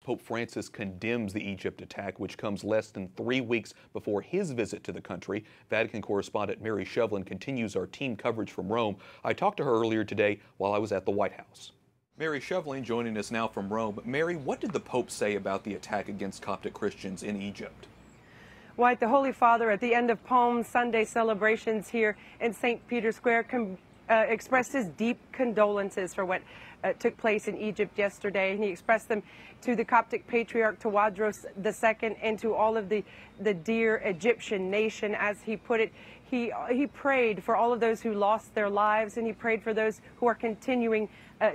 Pope Francis condemns the Egypt attack, which comes less than 3 weeks before his visit to the country. Vatican correspondent Mary Shevlin continues our team coverage from Rome. I talked to her earlier today while I was at the White House. Mary Shevlin joining us now from Rome. Mary, what did the Pope say about the attack against Coptic Christians in Egypt? White, the Holy Father, at the end of Palm Sunday celebrations here in St. Peter's Square, expressed his deep condolences for what took place in Egypt yesterday. And he expressed them to the Coptic Patriarch Tawadros II and to all of the dear Egyptian nation. As he put it, he prayed for all of those who lost their lives, and he prayed for those who are continuing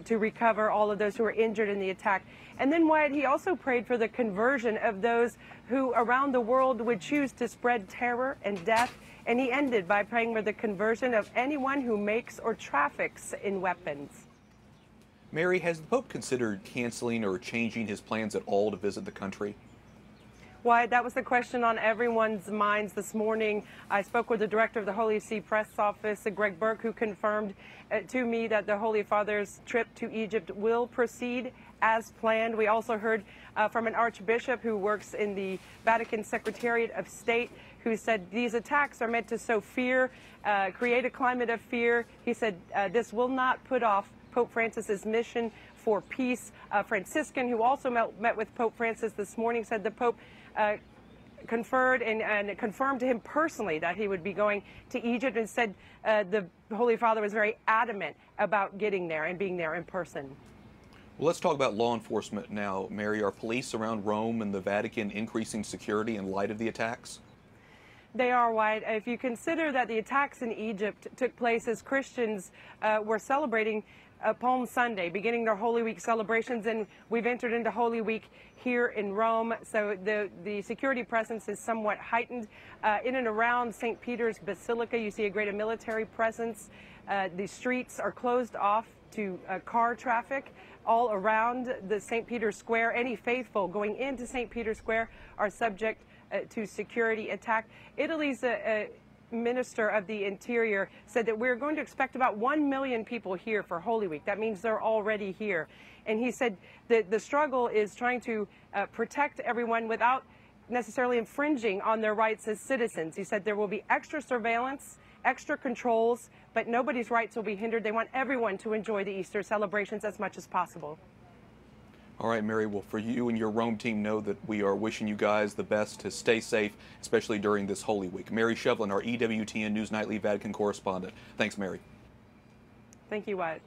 to recover, all of those who were injured in the attack. And then, Wyatt, he also prayed for the conversion of those who around the world would choose to spread terror and death. And he ended by praying for the conversion of anyone who makes or traffics in weapons. Mary, has the Pope considered canceling or changing his plans at all to visit the country? Why, that was the question on everyone's minds this morning. I spoke with the director of the Holy See press office, Greg Burke, who confirmed to me that the Holy Father's trip to Egypt will proceed as planned. We also heard from an archbishop who works in the Vatican Secretariat of State, who said these attacks are meant to sow fear, create a climate of fear. He said this will not put off Pope Francis's mission for peace. Franciscan, who also met with Pope Francis this morning, said the Pope conferred and confirmed to him personally that he would be going to Egypt, and said the Holy Father was very adamant about getting there and being there in person. Well, let's talk about law enforcement now. Mary, are police around Rome and the Vatican increasing security in light of the attacks? They are, White. If you consider that the attacks in Egypt took place as Christians were celebrating Palm Sunday, beginning their Holy Week celebrations, and we've entered into Holy Week here in Rome, so the security presence is somewhat heightened. In and around St. Peter's Basilica, you see a greater military presence. The streets are closed off to car traffic all around the St. Peter's Square. Any faithful going into St. Peter's Square are subject to security attack. Italy's Minister of the Interior said that we're going to expect about 1 million people here for Holy Week. That means they're already here. And he said that the struggle is trying to protect everyone without necessarily infringing on their rights as citizens. He said there will be extra surveillance, extra controls, but nobody's rights will be hindered. They want everyone to enjoy the Easter celebrations as much as possible. All right, Mary, well, for you and your Rome team, know that we are wishing you guys the best to stay safe, especially during this Holy Week. Mary Shevlin, our EWTN News Nightly Vatican correspondent. Thanks, Mary. Thank you, Wyatt.